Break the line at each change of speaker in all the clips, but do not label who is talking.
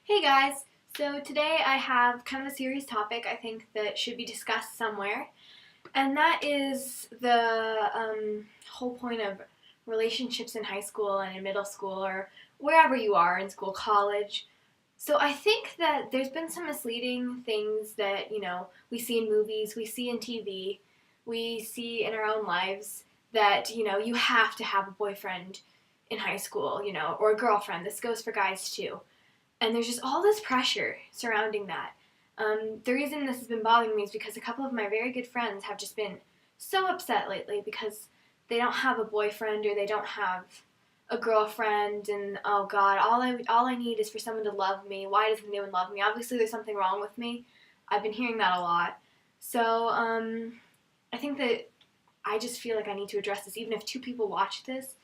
Hey guys! So today I have kind of a serious topic I think that should be discussed somewhere, and that is the whole point of relationships in high school and in middle school or wherever you are in school, college. So I think that there's been some misleading things that, we see in movies, we see in TV, we see in our own lives that, you have to have a boyfriend in high school, or a girlfriend. This goes for guys too. And there's just all this pressure surrounding that. The reason this has been bothering me is because a couple of my very good friends have just been so upset lately because they don't have a boyfriend or they don't have a girlfriend, and oh god, all I need is for someone to love me. Why doesn't anyone love me? Obviously there's something wrong with me. I've been hearing that a lot. So I think that I just feel like I need to address this. Even if two people watch this,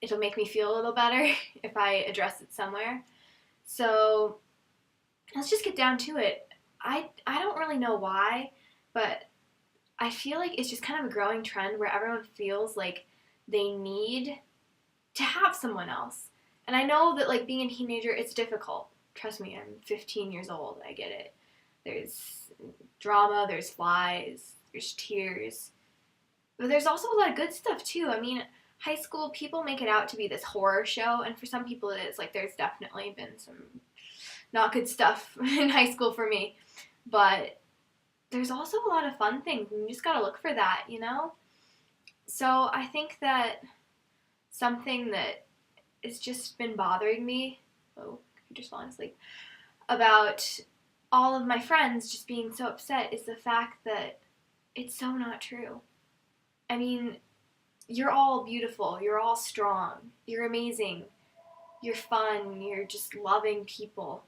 it'll make me feel a little better if I address it somewhere. So let's just get down to it. I don't really know why, but I feel like it's just kind of a growing trend where everyone feels like they need to have someone else. And I know that like being a teenager, it's difficult. Trust me, I'm 15 years old. I get it. There's drama, there's lies, there's tears. But there's also a lot of good stuff too. I mean, high school people make it out to be this horror show, and for some people it is. Like there's definitely been some not good stuff in high school for me. But there's also a lot of fun things, and you just gotta look for that. So I think that something that has just been bothering me, oh, I just falling asleep, about all of my friends just being so upset is the fact that it's so not true. I mean, you're all beautiful, you're all strong, you're amazing, you're fun, you're just loving people.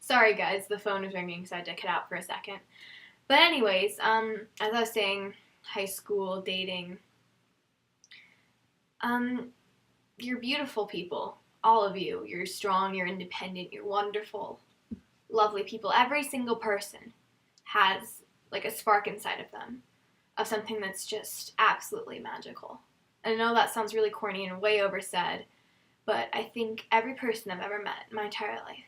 Sorry guys, the phone is ringing, so I had to cut out for a second. But anyways, as I was saying, high school, dating, you're beautiful people. All of you. You're strong, you're independent, you're wonderful, lovely people. Every single person has like a spark inside of them of something that's just absolutely magical. And I know that sounds really corny and way oversaid, but I think every person I've ever met in my entire life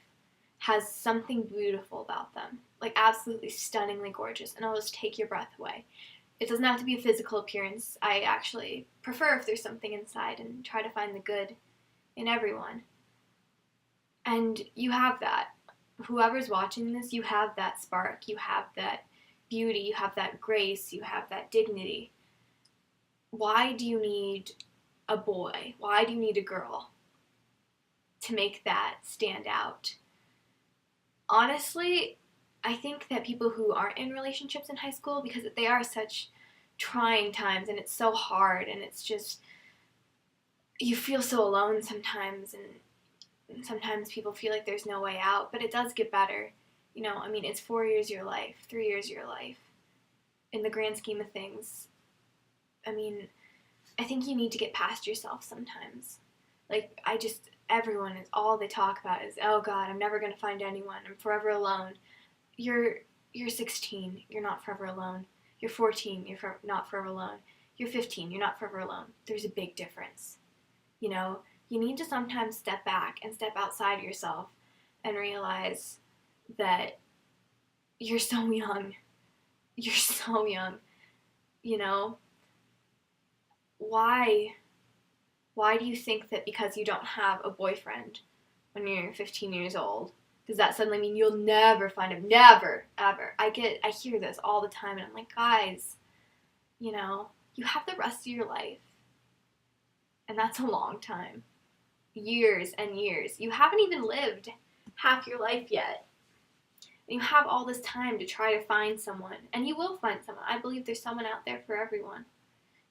has something beautiful about them. Like absolutely stunningly gorgeous, and it'll just take your breath away. It doesn't have to be a physical appearance. I actually prefer if there's something inside and try to find the good in everyone. And you have that. Whoever's watching this, you have that spark, you have that beauty, you have that grace, you have that dignity. Why do you need a boy? Why do you need a girl to make that stand out? Honestly, I think that people who aren't in relationships in high school, because they are such trying times and it's so hard and it's just, you feel so alone sometimes, and sometimes people feel like there's no way out, but it does get better. I mean, it's 4 years of your life, 3 years of your life. In the grand scheme of things, I mean, I think you need to get past yourself sometimes. Like, everyone is, all they talk about is, oh God, I'm never going to find anyone. I'm forever alone. You're 16, you're not forever alone. You're 14, you're not forever alone. You're 15, you're not forever alone. There's a big difference. You need to sometimes step back and step outside yourself and realize that you're so young. You're so young. You know, why why do you think that because you don't have a boyfriend when you're 15 years old, does that suddenly mean you'll never find him? Never, ever. I hear this all the time, and I'm like, guys, you have the rest of your life, and that's a long time. Years and years. You haven't even lived half your life yet. And you have all this time to try to find someone, and you will find someone. I believe there's someone out there for everyone,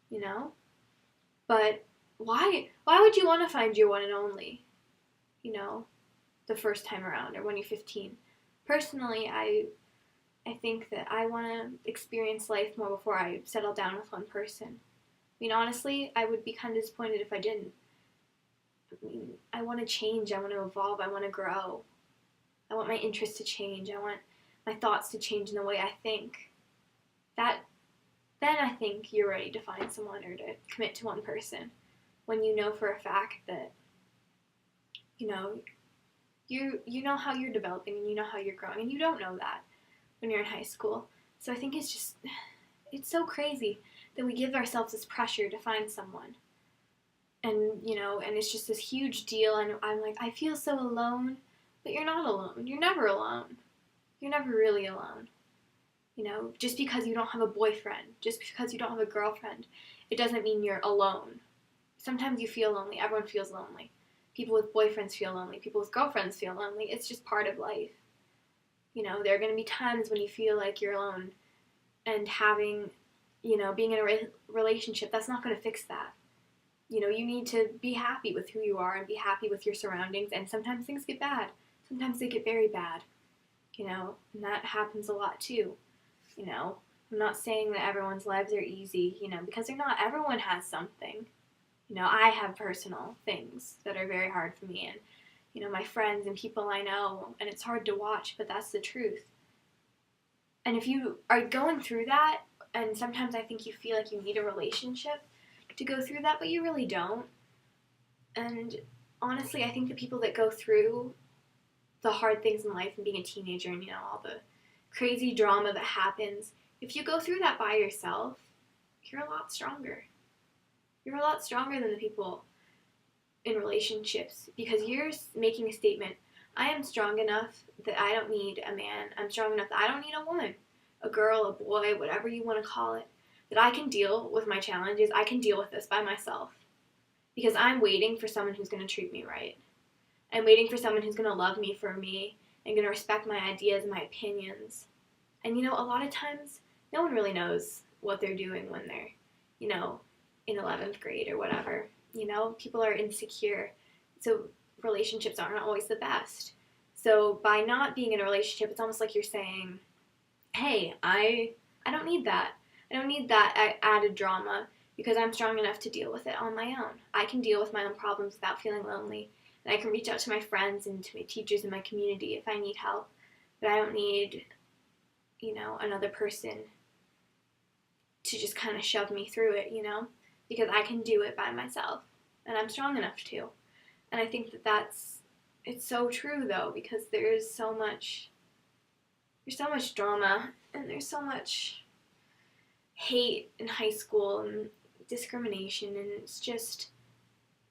you know? But why would you want to find your one and only, the first time around or when you're 15? Personally, I think that I want to experience life more before I settle down with one person. I mean, honestly, I would be kind of disappointed if I didn't. I mean, I want to change, I want to evolve, I want to grow. I want my interests to change, I want my thoughts to change in the way I think. Then I think you're ready to find someone or to commit to one person. When you know for a fact that, You know how you're developing and you know how you're growing, and you don't know that when you're in high school. So I think it's so crazy that we give ourselves this pressure to find someone. And, and it's just this huge deal, and I'm like, I feel so alone, but you're not alone. You're never alone. You're never really alone. Just because you don't have a boyfriend, just because you don't have a girlfriend, it doesn't mean you're alone. Sometimes you feel lonely. Everyone feels lonely. People with boyfriends feel lonely. People with girlfriends feel lonely. It's just part of life. There are going to be times when you feel like you're alone, and being in a relationship, that's not going to fix that. You need to be happy with who you are and be happy with your surroundings, and sometimes things get bad. Sometimes they get very bad, and that happens a lot too. I'm not saying that everyone's lives are easy, because they're not. Everyone has something. I have personal things that are very hard for me, and, my friends and people I know, and it's hard to watch, but that's the truth. And if you are going through that, and sometimes I think you feel like you need a relationship to go through that, but you really don't. And honestly, I think the people that go through the hard things in life and being a teenager and, all the crazy drama that happens, if you go through that by yourself, you're a lot stronger. You're a lot stronger than the people in relationships, because you're making a statement. I am strong enough that I don't need a man. I'm strong enough that I don't need a woman, a girl, a boy, whatever you want to call it, that I can deal with my challenges. I can deal with this by myself, because I'm waiting for someone who's going to treat me right. I'm waiting for someone who's going to love me for me and going to respect my ideas and my opinions. And, a lot of times, no one really knows what they're doing when they're, in 11th grade or whatever. People are insecure, so relationships aren't always the best. So by not being in a relationship, it's almost like you're saying, hey, I don't need that. I don't need that added drama, because I'm strong enough to deal with it on my own. I can deal with my own problems without feeling lonely, and I can reach out to my friends and to my teachers in my community if I need help. But I don't need, another person to just kind of shove me through it, because I can do it by myself, and I'm strong enough to. And I think it's so true, though, because there's so much drama, and there's so much hate in high school and discrimination, and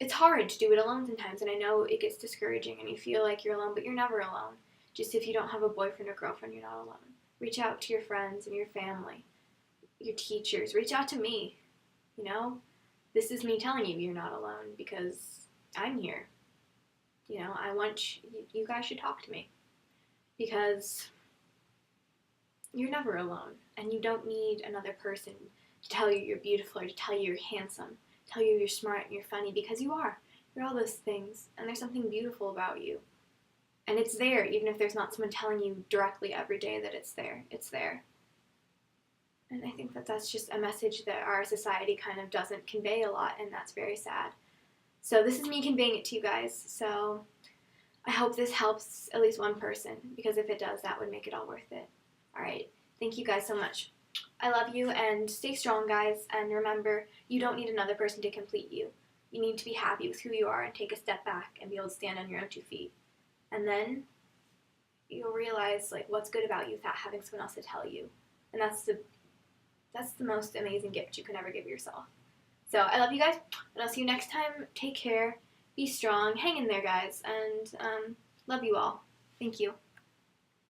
it's hard to do it alone sometimes, and I know it gets discouraging and you feel like you're alone, but you're never alone. Just if you don't have a boyfriend or girlfriend, you're not alone. Reach out to your friends and your family, your teachers. Reach out to me. This is me telling you you're not alone, because I'm here. I want you guys should talk to me, because you're never alone, and you don't need another person to tell you you're beautiful or to tell you you're handsome, tell you you're smart and you're funny, because you are. You're all those things, and there's something beautiful about you. And it's there, even if there's not someone telling you directly every day that it's there. It's there. And I think that's just a message that our society kind of doesn't convey a lot, and that's very sad. So this is me conveying it to you guys. So I hope this helps at least one person, because if it does, that would make it all worth it. All right. Thank you guys so much. I love you, and stay strong, guys. And remember, you don't need another person to complete you. You need to be happy with who you are and take a step back and be able to stand on your own 2 feet. And then you'll realize what's good about you without having someone else to tell you. And that's the most amazing gift you can ever give yourself. So I love you guys, and I'll see you next time. Take care. Be strong. Hang in there, guys. And love you all. Thank you.